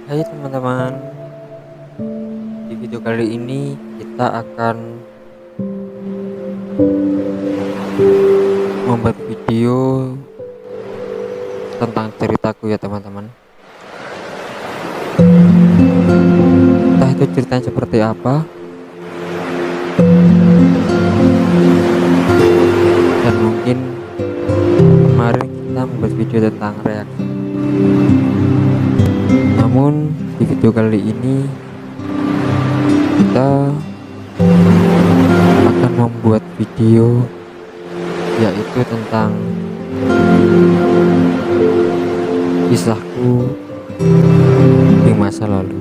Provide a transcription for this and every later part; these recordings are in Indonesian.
Hai teman-teman, di video kali ini kita akan membuat video tentang ceritaku ya teman-teman. Entah itu ceritanya seperti apa, dan mungkin kemarin kita membuat video tentang reaksi. Namun di video kali ini kita akan membuat video yaitu tentang kisahku di masa lalu,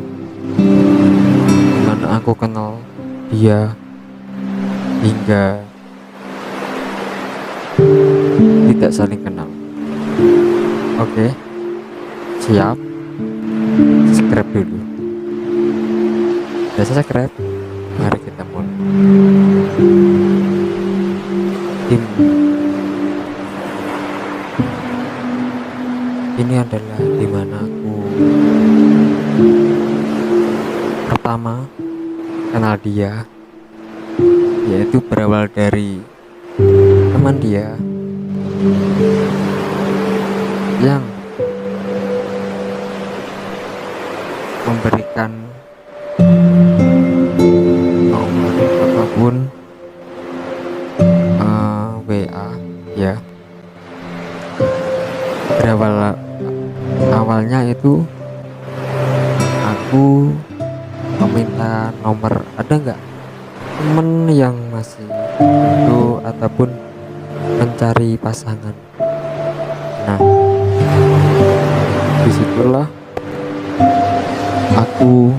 dimana aku kenal dia hingga tidak saling kenal. Oke, siap. Subscribe dulu. Udah subscribe? Mari kita mulai. Tim, ini adalah dimana aku pertama kenal dia, yaitu berawal dari teman dia yang memberikan nomor ataupun WA ya. Awalnya itu aku meminta nomor, ada nggak temen yang masih itu ataupun mencari pasangan. Nah, disitulah aku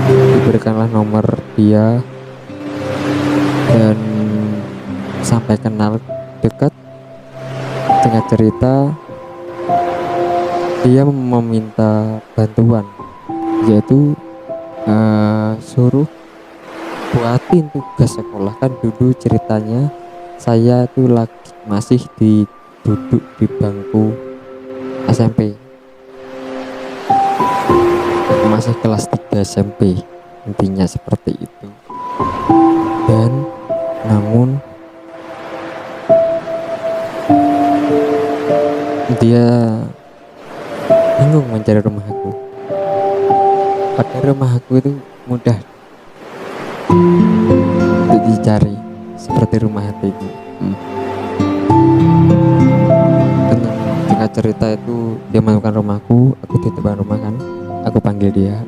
diberikanlah nomor dia dan sampai kenal dekat. Dengan cerita dia meminta bantuan, yaitu suruh buatin tugas sekolah. Kan dulu ceritanya saya tuh masih duduk di bangku SMP, masih kelas 3 SMP, intinya seperti itu. Dan namun dia bingung mencari rumah aku, padahal rumah aku itu mudah untuk dicari seperti rumah hatiku. Dengan cerita itu dia menemukan rumahku, aku di depan rumah kan, aku panggil dia,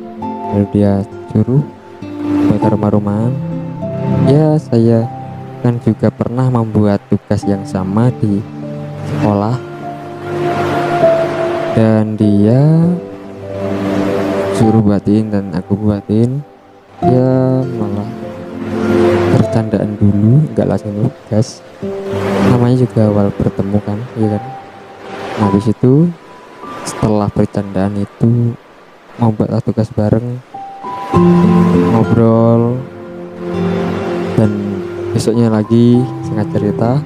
lalu dia suruh buat rumah-rumahan. Ya, saya kan juga pernah membuat tugas yang sama di sekolah, dan dia suruh buatin dan aku buatin. Ya malah bercandaan dulu, nggak langsung tugas, namanya juga awal bertemu kan, ya kan. Nah, habis itu setelah bercandaan itu membuat tugas bareng, ngobrol, dan besoknya lagi singkat cerita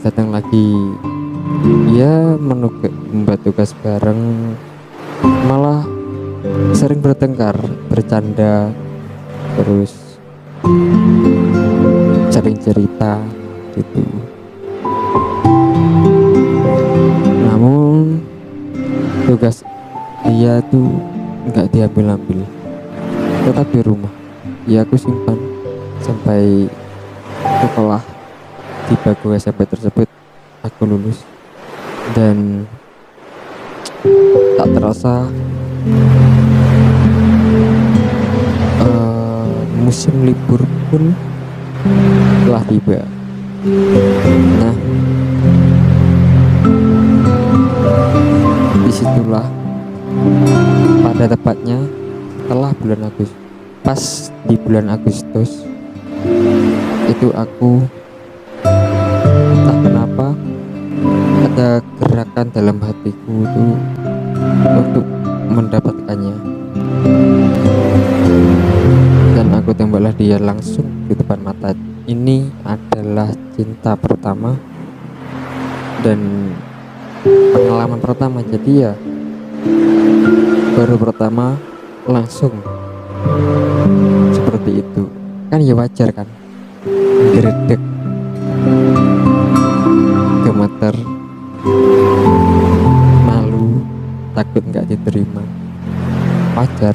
datang lagi. Dia membuat tugas bareng, malah sering bertengkar, bercanda, terus sering cerita gitu. Namun tugas dia tuh nggak diambil-ambil, tetap di rumah. Ya, aku simpan sampai sekolah di bangku SMP tersebut aku lulus. Dan tak terasa musim libur pun telah tiba. Nah, disitulah pada tepatnya setelah bulan Agustus, pas di bulan Agustus itu aku entah kenapa ada gerakan dalam hatiku itu untuk mendapatkannya, dan aku tembaklah dia langsung di depan mata. Ini adalah cinta pertama dan pengalaman pertama, jadi ya baru pertama langsung seperti itu kan, ya wajar kan, gredek, gemeter, malu, takut nggak diterima, wajar.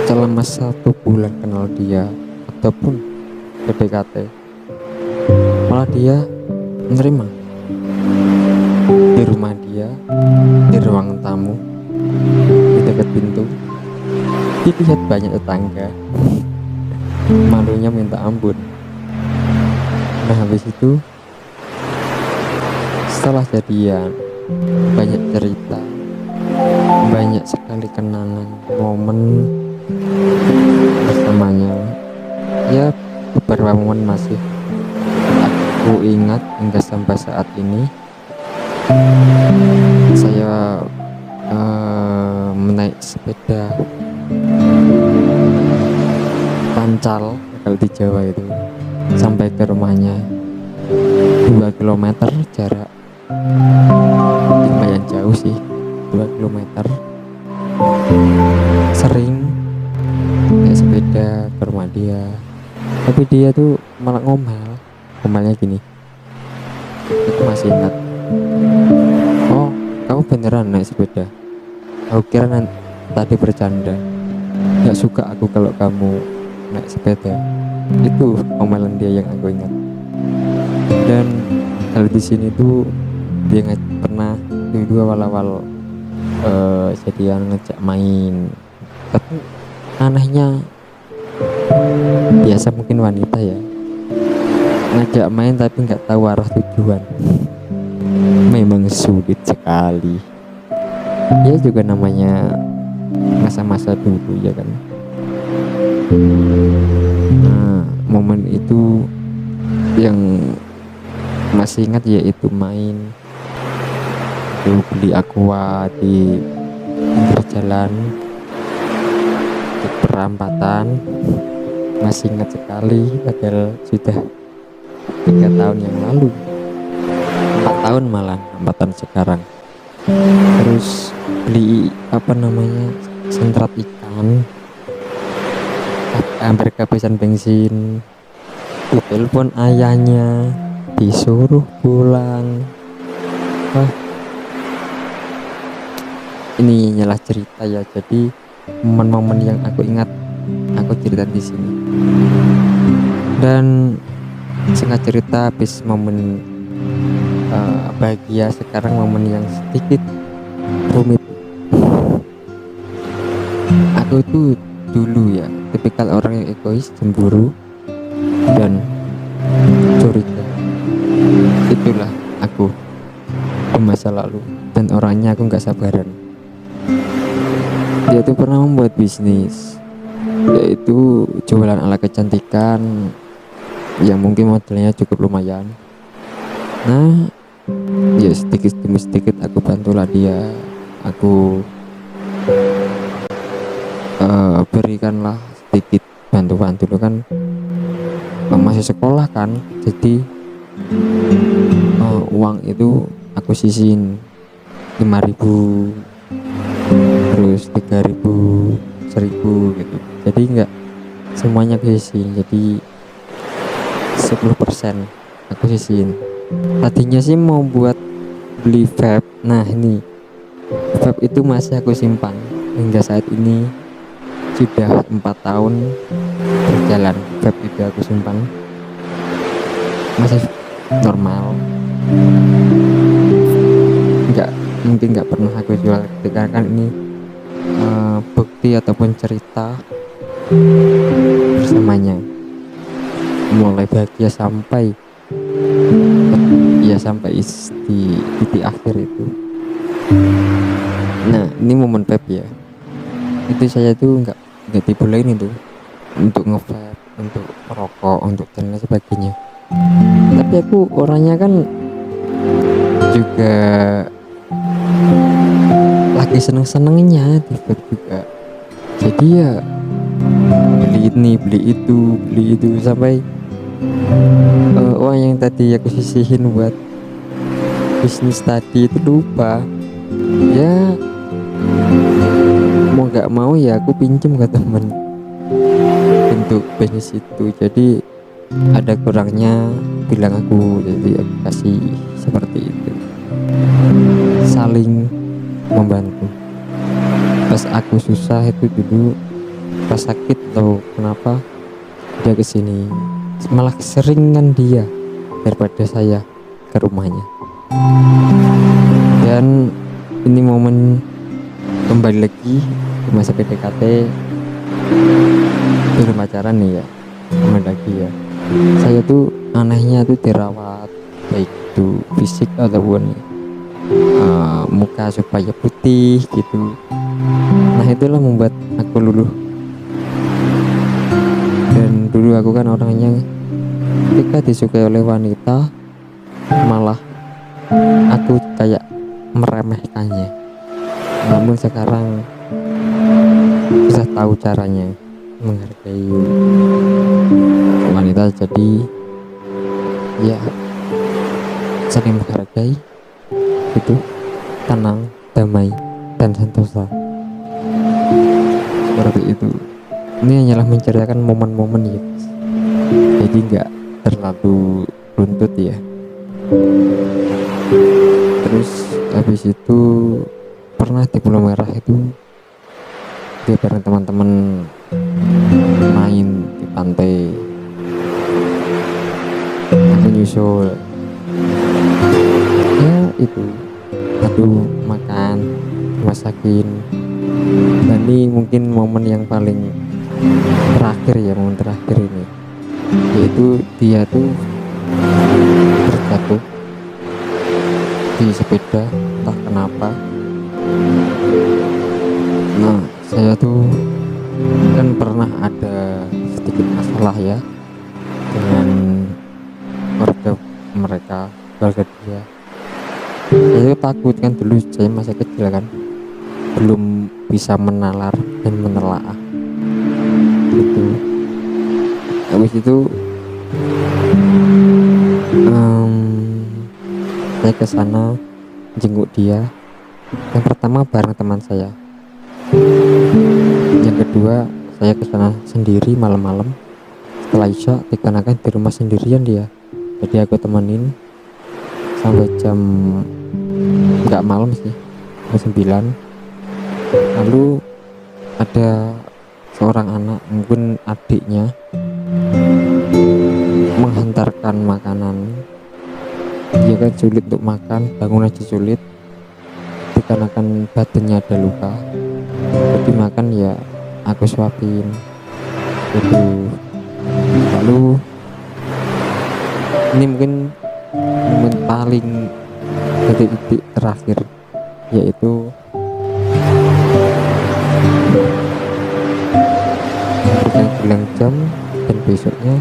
Selama 1 bulan kenal dia ataupun PDKT, malah dia menerima di rumah dia, di ruang tamu, di dekat pintu, dilihat banyak tetangga. Malunya minta ampun. Nah habis itu setelah jadian, banyak cerita, banyak sekali kenangan, momen bersamanya. Ya beberapa momen masih aku ingat hingga sampai saat ini. Saya menaik sepeda pancal kalau di Jawa itu sampai ke rumahnya 2 km jarak, lumayan jauh sih, 2 km. Sering naik sepeda ke rumah dia, tapi dia tuh malah ngomelnya gini. Aku masih ingat, oh kamu beneran naik sepeda? Aku kira tadi bercanda, gak suka aku kalau kamu naik sepeda. Itu omelan dia yang aku ingat. Dan kalau di sini tuh dia pernah dulu awal-awal jadian ngejak main, tapi anehnya biasa mungkin wanita ya, ngajak main tapi nggak tahu arah tujuan. Memang sulit sekali ya, juga namanya masa-masa dulu ya kan. Nah momen itu yang masih ingat yaitu main itu, beli aqua di pinggir jalan, di perempatan. Masih ingat sekali, padahal sudah 3 tahun yang lalu, 4 tahun malah, 4 tahun sekarang. Terus beli sentrat ikan, hampir kehabisan bensin, ditelepon ayahnya, disuruh pulang. Ini nyalah cerita ya, jadi momen-momen yang aku ingat aku cerita di sini. Dan singkat cerita, habis momen bahagia, sekarang momen yang sedikit rumit. Aku itu dulu ya tipikal orang yang egois, cemburu, dan curiga. Itulah aku di masa lalu, dan orangnya aku nggak sabaran. Dia tuh pernah membuat bisnis, yaitu jualan alat kecantikan yang mungkin modelnya cukup lumayan. Nah ya sedikit demi sedikit aku bantulah dia, aku berikanlah sedikit bantuan dulu kan, masih sekolah kan, jadi uang itu aku sisihin 5.000, terus 3.000, 1.000 gitu. Jadi enggak semuanya aku sisihin, jadi 10% aku sisihin. Tadinya sih mau buat beli vape. Nah ini vape itu masih aku simpan hingga saat ini, sudah 4 tahun berjalan. Vape itu aku simpan, masih normal, nggak pernah aku jual, karena ini bukti ataupun cerita bersamanya, mulai bahagia sampai di titik akhir itu. Nah ini momen vape ya, itu saya tuh nggak dibolehin itu untuk nge-vape, untuk merokok, untuk dan lain sebagainya. Tapi aku orangnya kan juga lagi seneng-senengnya di vape juga, jadi ya beli ini beli itu sampai uang yang tadi aku sisihin buat bisnis tadi itu lupa. Ya mau nggak mau ya aku pinjem ke temen untuk bisnis itu, jadi ada kurangnya bilang aku, jadi aku kasih seperti itu, saling membantu. Pas aku susah itu dulu, pas sakit atau kenapa dia kesini, malah seringan dia daripada saya ke rumahnya. Dan ini momen kembali lagi ke masa PDKT, belum pacaran nih ya, kembali lagi ya. Saya tuh anehnya tuh dirawat, baik itu fisik ataupun muka supaya putih gitu. Nah itulah membuat aku luluh. Dan dulu aku kan orangnya ketika disukai oleh wanita malah aku kayak meremehkannya. Namun sekarang sudah tahu caranya menghargai wanita, jadi ya saling menghargai itu, tenang, damai, dan sentosa, seperti itu. Ini hanyalah menceritakan momen-momen ya, jadi nggak terlalu runtut ya. Terus habis itu pernah di Pulau Merah itu dia bareng teman-teman main di pantai, aku nyusul ya itu, aduh makan, masakin. Dan ini mungkin momen yang paling terakhir ya, momen terakhir ini, yaitu dia tuh terjatuh di sepeda entah kenapa. Nah saya tuh kan pernah ada sedikit masalah ya dengan keluarga dia. Saya takut kan, dulu saya masih kecil kan, belum bisa menalar dan menelaah gitu. Habis itu saya ke sana jenguk dia. Yang pertama bareng teman saya, yang kedua saya ke sana sendiri malam-malam setelah isya, dikarenakan di rumah sendirian dia, jadi aku temenin sampai jam nggak malam sih, jam 9. Lalu ada seorang anak, mungkin adiknya, menghantarkan makanan. Dia kan sulit untuk makan, bangun aja sulit, dikarenakan badannya ada luka, jadi makan ya aku suapin gitu. Lalu ini mungkin momen paling detik-detik terakhir, yaitu bilang jam dan besoknya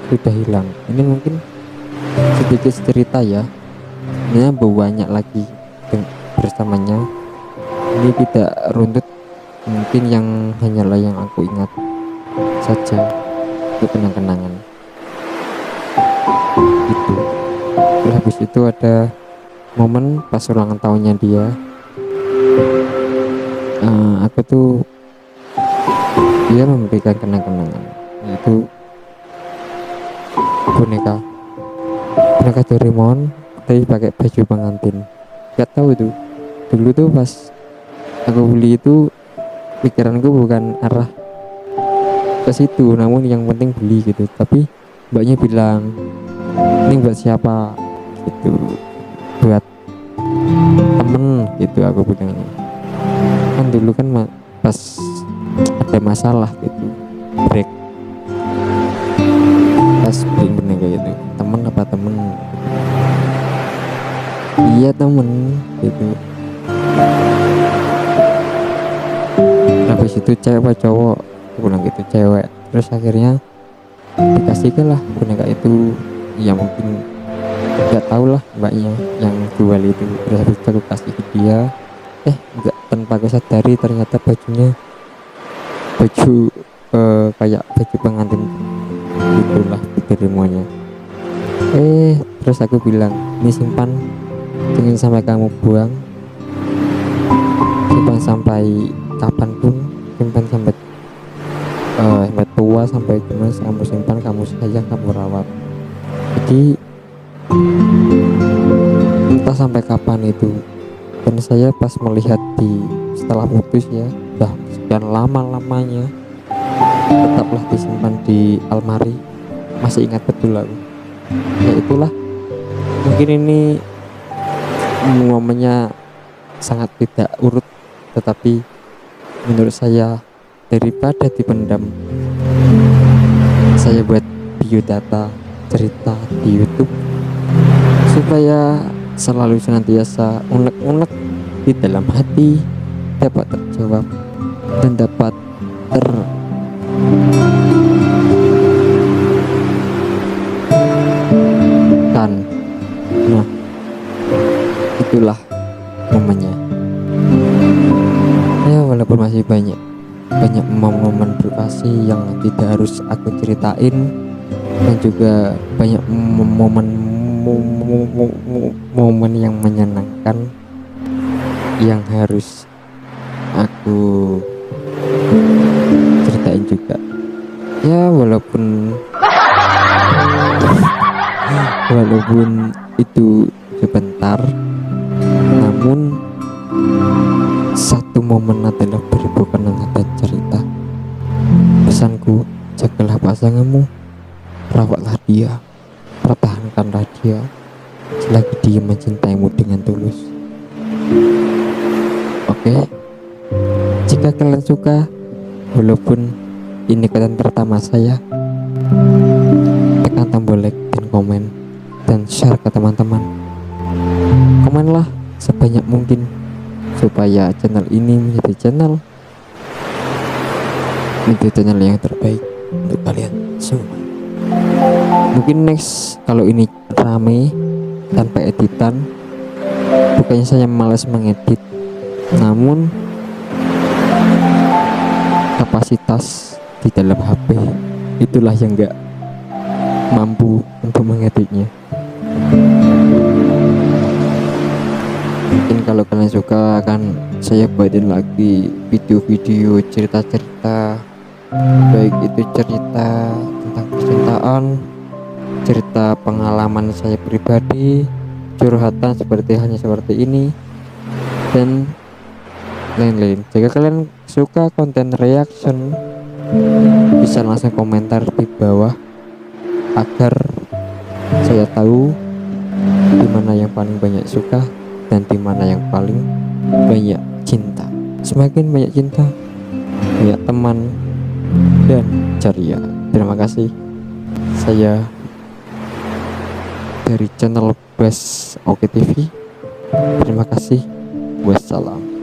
sudah hilang. Ini mungkin sedikit cerita ya, ini banyak lagi bersamanya. Ini tidak runtut, mungkin yang hanyalah yang aku ingat saja, itu kenang-kenangan gitu. Terus habis itu ada momen pas ulang tahunnya dia, aku tuh dia memberikan kenang-kenangan, yaitu boneka Doraemon tapi pakai baju pengantin. Gak tahu itu dulu tuh pas aku beli itu pikiranku bukan arah ke situ, namun yang penting beli gitu. Tapi mbaknya bilang ini buat siapa gitu, buat temen gitu. Aku bilang kan dulu kan pas ada masalah gitu, break, pas beli boneka gitu, temen apa temen, iya temen gitu. Habis itu cewek apa cowok, aku bilang gitu cewek. Terus akhirnya dikasihkan lah boneka itu, ya mungkin nggak tahu lah mbaknya yang jual itu. Terus habis itu aku kasih ke dia, nggak, tanpa aku sadari ternyata bajunya baju kayak baju pengantin gitulah diterimanya. Terus aku bilang ini simpan jangan sampai kamu buang, simpan sampai kapanpun, simpan sampai sampai tua, sampai gimana kamu simpan, kamu sayang, kamu rawat. Jadi entah sampai kapan itu. Dan saya pas melihat setelah putus ya, udah sekian lama-lamanya, tetaplah disimpan di almari. Masih ingat betul aku. Ya itulah, mungkin ini momennya sangat tidak urut, tetapi menurut saya daripada dipendam, saya buat biodata cerita di YouTube supaya selalu senantiasa unek-unek di dalam hati dapat terjawab dan dapat kan. Nah, itulah momennya. Ya walaupun masih banyak momen privasi yang tidak harus aku ceritain, dan juga banyak momen yang menyenangkan yang harus aku ceritain juga. Ya walaupun itu sebentar, namun satu momen adalah beribu kenangan dan cerita. Pesanku, jagalah pasanganmu, rawatlah dia, pertahankanlah dia selagi dia mencintaimu dengan tulus. Oke, jika kalian suka, walaupun ini konten pertama saya, tekan tombol like dan komen dan share ke teman-teman. Komenlah sebanyak mungkin supaya channel ini menjadi channel yang terbaik untuk kalian semua. Mungkin next kalau ini rame tanpa editan, bukannya saya malas mengedit, namun kapasitas di dalam HP itulah yang enggak mampu untuk mengeditnya. Mungkin kalau kalian suka akan saya buatin lagi video-video cerita-cerita, baik itu cerita tentang percintaan, cerita pengalaman saya pribadi, curhatan hanya seperti ini, dan lain-lain. Jika kalian suka konten reaction, bisa langsung komentar di bawah agar saya tahu di mana yang paling banyak suka dan di mana yang paling banyak cinta. Semakin banyak cinta, banyak teman dan ceria. Terima kasih. Saya dari channel Bas Oke TV. Terima kasih. Wassalam.